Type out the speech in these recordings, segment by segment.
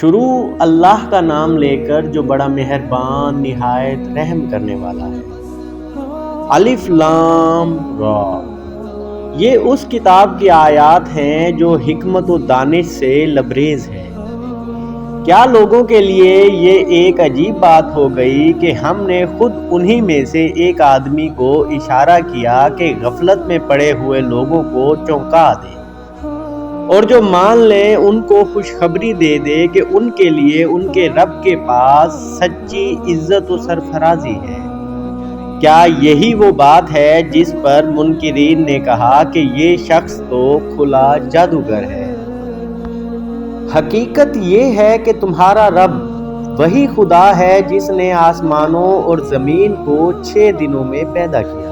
شروع اللہ کا نام لے کر جو بڑا مہربان نہایت رحم کرنے والا ہے۔ الف لام را، یہ اس کتاب کی آیات ہیں جو حکمت و دانش سے لبریز ہے۔ کیا لوگوں کے لیے یہ ایک عجیب بات ہو گئی کہ ہم نے خود انہی میں سے ایک آدمی کو اشارہ کیا کہ غفلت میں پڑے ہوئے لوگوں کو چونکا دے، اور جو مان لیں ان کو خوشخبری دے دے کہ ان کے لیے ان کے رب کے پاس سچی عزت و سرفرازی ہے۔ کیا یہی وہ بات ہے جس پر منکرین نے کہا کہ یہ شخص تو کھلا جادوگر ہے؟ حقیقت یہ ہے کہ تمہارا رب وہی خدا ہے جس نے آسمانوں اور زمین کو 6 دنوں میں پیدا کیا،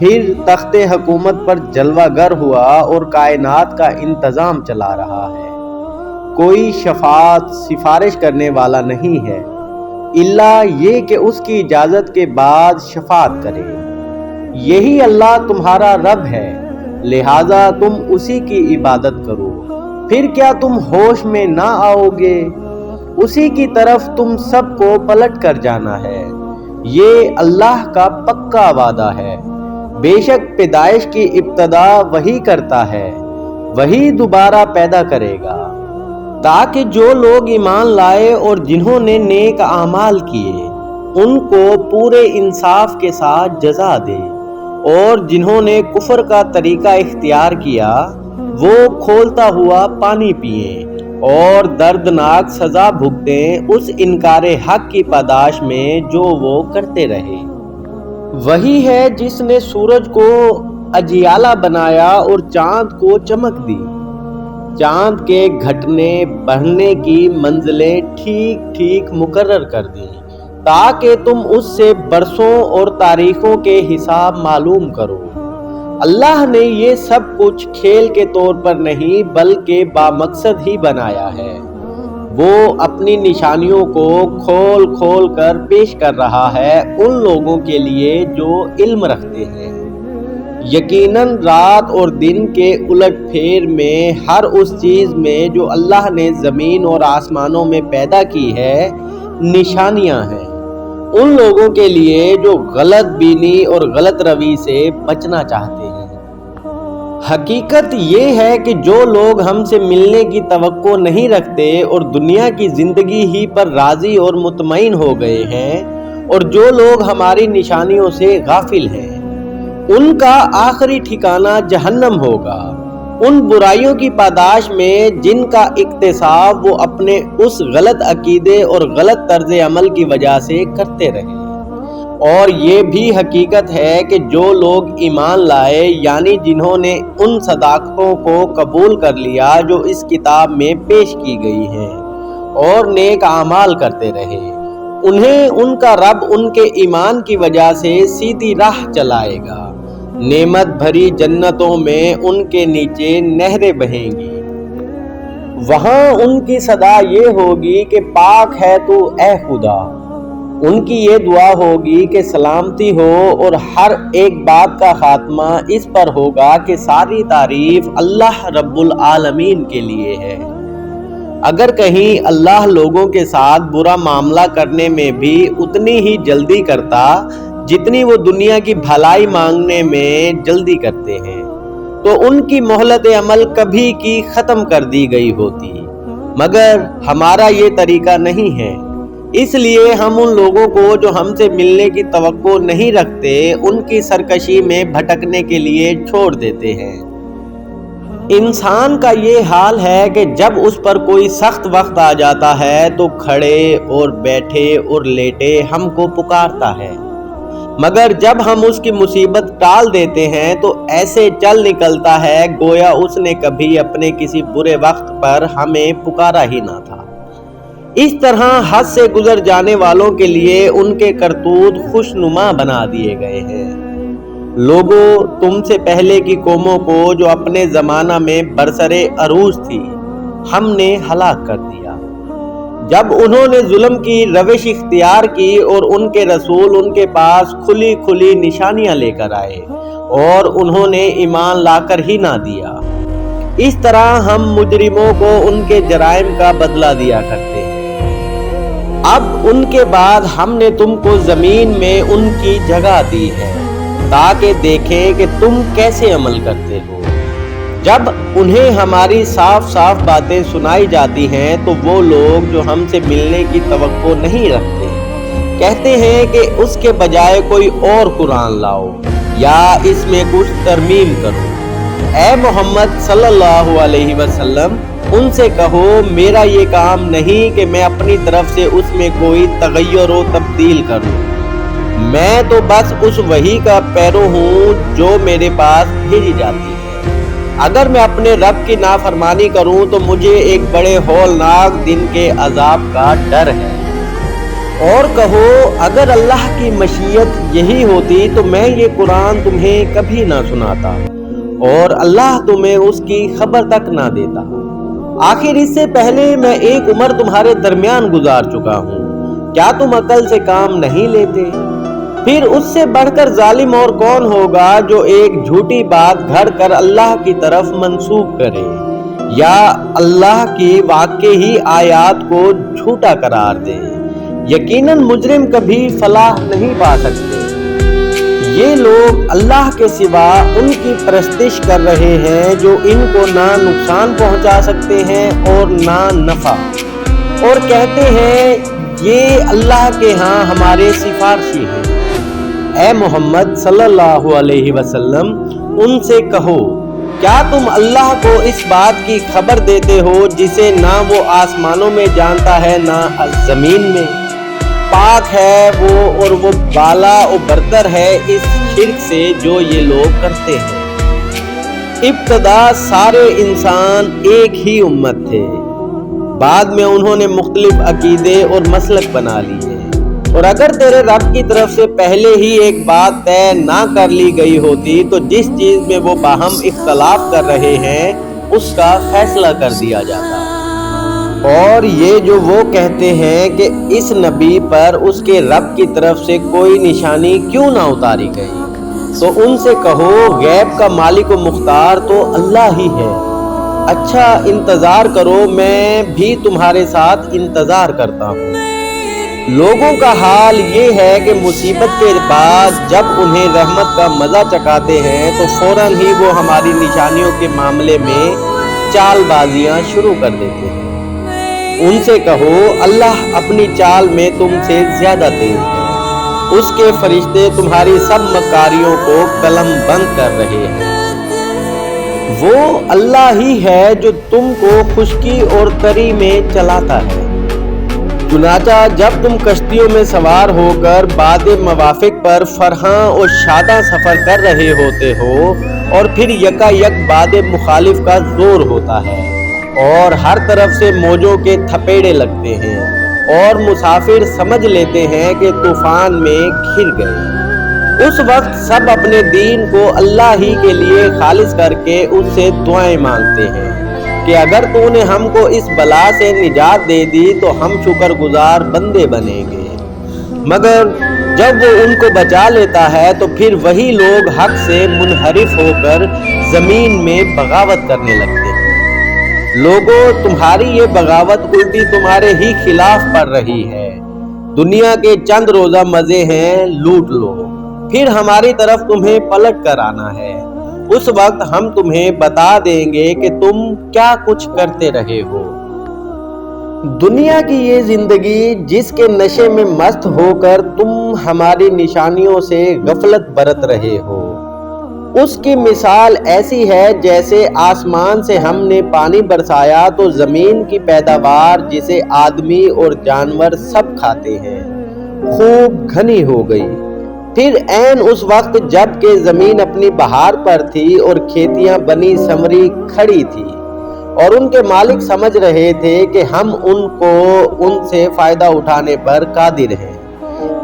پھر تخت حکومت پر جلوہ گر ہوا اور کائنات کا انتظام چلا رہا ہے۔ کوئی شفاعت سفارش کرنے والا نہیں ہے الا یہ کہ اس کی اجازت کے بعد شفاعت کرے۔ یہی اللہ تمہارا رب ہے، لہذا تم اسی کی عبادت کرو۔ پھر کیا تم ہوش میں نہ آؤ گے؟ اسی کی طرف تم سب کو پلٹ کر جانا ہے۔ یہ اللہ کا پکا وعدہ ہے۔ بے شک پیدائش کی ابتدا وہی کرتا ہے، وہی دوبارہ پیدا کرے گا، تاکہ جو لوگ ایمان لائے اور جنہوں نے نیک اعمال کیے ان کو پورے انصاف کے ساتھ جزا دے، اور جنہوں نے کفر کا طریقہ اختیار کیا وہ کھولتا ہوا پانی پئیں اور دردناک سزا بھگتیں اس انکار حق کی پاداش میں جو وہ کرتے رہے۔ وہی ہے جس نے سورج کو اجیالہ بنایا اور چاند کو چمک دی، چاند کے گھٹنے بڑھنے کی منزلیں ٹھیک ٹھیک مقرر کر دیں تاکہ تم اس سے برسوں اور تاریخوں کے حساب معلوم کرو۔ اللہ نے یہ سب کچھ کھیل کے طور پر نہیں بلکہ بامقصد ہی بنایا ہے۔ وہ اپنی نشانیوں کو کھول کھول کر پیش کر رہا ہے ان لوگوں کے لیے جو علم رکھتے ہیں۔ یقیناً رات اور دن کے الٹ پھیر میں ہر اس چیز میں جو اللہ نے زمین اور آسمانوں میں پیدا کی ہے نشانیاں ہیں ان لوگوں کے لیے جو غلط بینی اور غلط روی سے بچنا چاہتے ہیں۔ حقیقت یہ ہے کہ جو لوگ ہم سے ملنے کی توقع نہیں رکھتے اور دنیا کی زندگی ہی پر راضی اور مطمئن ہو گئے ہیں، اور جو لوگ ہماری نشانیوں سے غافل ہیں، ان کا آخری ٹھکانہ جہنم ہوگا، ان برائیوں کی پاداش میں جن کا اکتساب وہ اپنے اس غلط عقیدے اور غلط طرز عمل کی وجہ سے کرتے رہے۔ اور یہ بھی حقیقت ہے کہ جو لوگ ایمان لائے یعنی جنہوں نے ان صداقتوں کو قبول کر لیا جو اس کتاب میں پیش کی گئی ہیں اور نیک اعمال کرتے رہے، انہیں ان کا رب ان کے ایمان کی وجہ سے سیدھی راہ چلائے گا۔ نعمت بھری جنتوں میں ان کے نیچے نہریں بہیں گی، وہاں ان کی صدا یہ ہوگی کہ پاک ہے تو اے خدا۔ ان کی یہ دعا ہوگی کہ سلامتی ہو، اور ہر ایک بات کا خاتمہ اس پر ہوگا کہ ساری تعریف اللہ رب العالمین کے لیے ہے۔ اگر کہیں اللہ لوگوں کے ساتھ برا معاملہ کرنے میں بھی اتنی ہی جلدی کرتا جتنی وہ دنیا کی بھلائی مانگنے میں جلدی کرتے ہیں، تو ان کی مہلت عمل کبھی کی ختم کر دی گئی ہوتی، مگر ہمارا یہ طریقہ نہیں ہے، اس لیے ہم ان لوگوں کو جو ہم سے ملنے کی توقع نہیں رکھتے ان کی سرکشی میں بھٹکنے کے لیے چھوڑ دیتے ہیں۔ انسان کا یہ حال ہے کہ جب اس پر کوئی سخت وقت آ جاتا ہے تو کھڑے اور بیٹھے اور لیٹے ہم کو پکارتا ہے، مگر جب ہم اس کی مصیبت ٹال دیتے ہیں تو ایسے چل نکلتا ہے گویا اس نے کبھی اپنے کسی برے وقت پر ہمیں پکارا ہی نہ تھا۔ اس طرح حد سے گزر جانے والوں کے لیے ان کے کرتوت خوشنما بنا دیے گئے ہیں۔ لوگوں، تم سے پہلے کی قوموں کو جو اپنے زمانہ میں برسرِ عروج تھی ہم نے ہلاک کر دیا، جب انہوں نے ظلم کی روش اختیار کی اور ان کے رسول ان کے پاس کھلی کھلی نشانیاں لے کر آئے اور انہوں نے ایمان لا کر ہی نہ دیا۔ اس طرح ہم مجرموں کو ان کے جرائم کا بدلہ دیا کرتے ہیں۔ اب ان کے بعد ہم نے تم کو زمین میں ان کی جگہ دی ہے تاکہ دیکھیں کہ تم کیسے عمل کرتے ہو۔ جب انہیں ہماری صاف صاف باتیں سنائی جاتی ہیں تو وہ لوگ جو ہم سے ملنے کی توقع نہیں رکھتے کہتے ہیں کہ اس کے بجائے کوئی اور قرآن لاؤ یا اس میں کچھ ترمیم کرو۔ اے محمد صلی اللہ علیہ وسلم ان سے کہو میرا یہ کام نہیں کہ میں اپنی طرف سے اس میں کوئی تغیر و تبدیل کروں، میں تو بس اس وحی کا پیرو ہوں جو میرے پاس بھیجی جاتی ہے۔ اگر میں اپنے رب کی نافرمانی کروں تو مجھے ایک بڑے ہولناک دن کے عذاب کا ڈر ہے۔ اور کہو اگر اللہ کی مشیت یہی ہوتی تو میں یہ قرآن تمہیں کبھی نہ سناتا اور اللہ تمہیں اس کی خبر تک نہ دیتا۔ آخر اس سے پہلے میں ایک عمر تمہارے درمیان گزار چکا ہوں، کیا تم عقل سے کام نہیں لیتے؟ پھر اس سے بڑھ کر ظالم اور کون ہوگا جو ایک جھوٹی بات گھڑ کر اللہ کی طرف منسوب کرے یا اللہ کی واقعی آیات کو جھوٹا قرار دے۔ یقیناً مجرم کبھی فلاح نہیں پا سکتے۔ یہ لوگ اللہ کے سوا ان کی پرستش کر رہے ہیں جو ان کو نہ نقصان پہنچا سکتے ہیں اور نہ نفع، اور کہتے ہیں یہ اللہ کے ہاں ہمارے سفارشی ہیں۔ اے محمد صلی اللہ علیہ وسلم ان سے کہو کیا تم اللہ کو اس بات کی خبر دیتے ہو جسے نہ وہ آسمانوں میں جانتا ہے نہ زمین میں؟ پاک ہے وہ اور وہ بالا و برتر ہے اس شرک سے جو یہ لوگ کرتے ہیں۔ ابتدا سارے انسان ایک ہی امت تھے، بعد میں انہوں نے مختلف عقیدے اور مسلک بنا لیے، اور اگر تیرے رب کی طرف سے پہلے ہی ایک بات طے نہ کر لی گئی ہوتی تو جس چیز میں وہ باہم اختلاف کر رہے ہیں اس کا فیصلہ کر دیا جاتا۔ اور یہ جو وہ کہتے ہیں کہ اس نبی پر اس کے رب کی طرف سے کوئی نشانی کیوں نہ اتاری گئی، تو ان سے کہو غیب کا مالک و مختار تو اللہ ہی ہے۔ اچھا انتظار کرو، میں بھی تمہارے ساتھ انتظار کرتا ہوں۔ لوگوں کا حال یہ ہے کہ مصیبت کے بعد جب انہیں رحمت کا مزہ چکھاتے ہیں تو فوراً ہی وہ ہماری نشانیوں کے معاملے میں چال بازیاں شروع کر دیتے ہیں۔ ان سے کہو اللہ اپنی چال میں تم سے زیادہ تیز ہے، اس کے فرشتے تمہاری سب مکاریوں کو قلم بند کر رہے ہیں۔ وہ اللہ ہی ہے جو تم کو خشکی اور تری میں چلاتا ہے۔ چنانچہ جب تم کشتیوں میں سوار ہو کر بعد موافق پر فرحاں اور شاداں سفر کر رہے ہوتے ہو اور پھر یکا یک بعد مخالف کا زور ہوتا ہے اور ہر طرف سے موجوں کے تھپیڑے لگتے ہیں اور مسافر سمجھ لیتے ہیں کہ طوفان میں گھر گئے، اس وقت سب اپنے دین کو اللہ ہی کے لیے خالص کر کے اس سے دعائیں مانگتے ہیں کہ اگر تو نے ہم کو اس بلا سے نجات دے دی تو ہم شکر گزار بندے بنیں گے، مگر جب وہ ان کو بچا لیتا ہے تو پھر وہی لوگ حق سے منحرف ہو کر زمین میں بغاوت کرنے لگتے ہیں۔ لوگوں تمہاری یہ بغاوت الٹی تمہارے ہی خلاف پڑ رہی ہے، دنیا کے چند روزہ مزے ہیں لوٹ لو، پھر ہماری طرف تمہیں پلٹ کر آنا ہے، اس وقت ہم تمہیں بتا دیں گے کہ تم کیا کچھ کرتے رہے ہو۔ دنیا کی یہ زندگی جس کے نشے میں مست ہو کر تم ہماری نشانیوں سے غفلت برت رہے ہو، اس کی مثال ایسی ہے جیسے آسمان سے ہم نے پانی برسایا تو زمین کی پیداوار جسے آدمی اور جانور سب کھاتے ہیں خوب گھنی ہو گئی، پھر عین اس وقت جب کہ زمین اپنی بہار پر تھی اور کھیتیاں بنی سمری کھڑی تھی اور ان کے مالک سمجھ رہے تھے کہ ہم ان سے فائدہ اٹھانے پر قادر ہیں،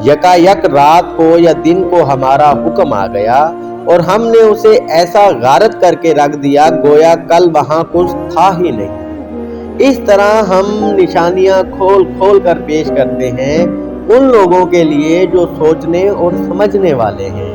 یکا یک رات کو یا دن کو ہمارا حکم آ گیا اور ہم نے اسے ایسا غارت کر کے رکھ دیا گویا کل وہاں کچھ تھا ہی نہیں۔ اس طرح ہم نشانیاں کھول کھول کر پیش کرتے ہیں ان لوگوں کے لیے جو سوچنے اور سمجھنے والے ہیں۔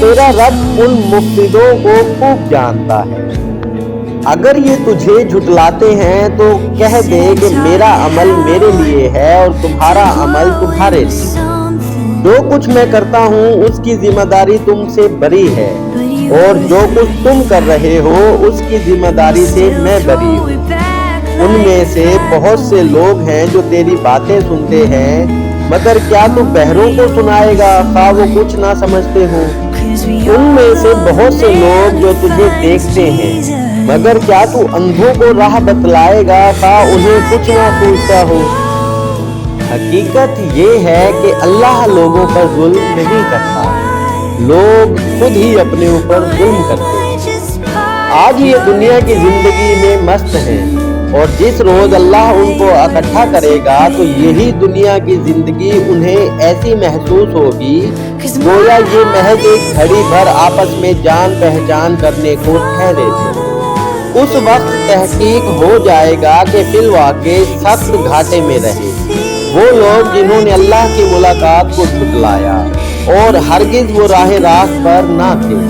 تیرا رب ان مفسدوں کو خوب جانتا ہے۔ اگر یہ تجھے جھٹلاتے ہیں تو کہہ دے کہ میرا عمل میرے لیے ہے اور تمہارا عمل تمہارے لیے۔ جو کچھ میں کرتا ہوں اس کی ذمہ داری تم سے بری ہے، اور جو کچھ تم کر رہے ہو اس کی ذمہ داری سے میں بری ہوں۔ ان میں سے بہت سے لوگ ہیں جو تیری باتیں سنتے ہیں، مگر کیا تو بہروں کو سنائے گا خواہ وہ کچھ نہ سمجھتے ہوں؟ ان میں سے بہت سے لوگ جو تجھے دیکھتے ہیں، مگر کیا تو اندھوں کو راہ بتلائے گا خواہ انہیں کچھ نہ سوچتا ہو؟ حقیقت یہ ہے کہ اللہ لوگوں پر ظلم نہیں کرتا، لوگ خود ہی اپنے اوپر ظلم کرتے ہیں۔ آج یہ دنیا کی زندگی میں مست ہیں، اور جس روز اللہ ان کو اکٹھا کرے گا تو یہی دنیا کی زندگی انہیں ایسی محسوس ہوگی گویا یہ محض ایک گھڑی بھر آپس میں جان پہچان کرنے کو ٹھہرے تھے۔ اس وقت تحقیق ہو جائے گا کہ فی الواقع سخت گھاٹے میں رہے وہ لوگ جنہوں نے اللہ کی ملاقات کو جھٹلایا اور ہرگز وہ راہ راست پر نہ تھے۔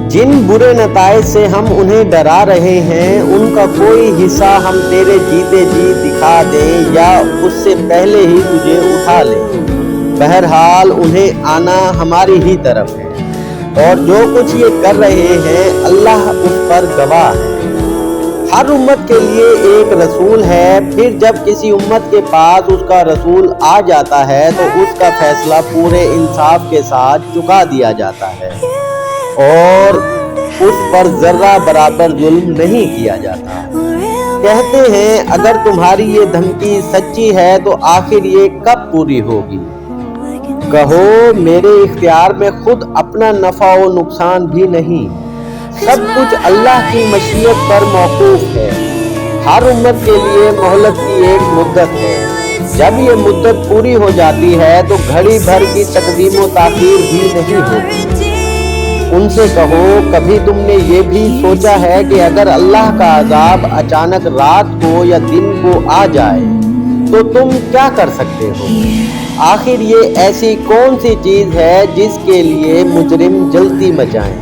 جن برے نتائج سے ہم انہیں ڈرا رہے ہیں ان کا کوئی حصہ ہم تیرے جیتے جی دکھا دیں یا اس سے پہلے ہی تجھے اٹھا لیں، بہرحال انہیں آنا ہماری ہی طرف ہے، اور جو کچھ یہ کر رہے ہیں اللہ اس پر گواہ ہے۔ ہر امت کے لیے ایک رسول ہے، پھر جب کسی امت کے پاس اس کا رسول آ جاتا ہے تو اس کا فیصلہ پورے انصاف کے ساتھ چکا دیا جاتا ہے اور اس پر ذرہ برابر ظلم نہیں کیا جاتا۔ کہتے ہیں اگر تمہاری یہ دھمکی سچی ہے تو آخر یہ کب پوری ہوگی؟ کہو میرے اختیار میں خود اپنا نفع و نقصان بھی نہیں، سب کچھ اللہ کی مشیت پر موقوف ہے۔ ہر امت کے لیے مہلت کی ایک مدت ہے، جب یہ مدت پوری ہو جاتی ہے تو گھڑی بھر کی تقدیم و تاخیر بھی نہیں ہوتی۔ ان سے کہو کبھی تم نے یہ بھی سوچا ہے کہ اگر اللہ کا عذاب اچانک رات کو یا دن کو آ جائے تو تم کیا کر سکتے ہو؟ آخر یہ ایسی کون سی چیز ہے جس کے لیے مجرم جلدی مچائیں؟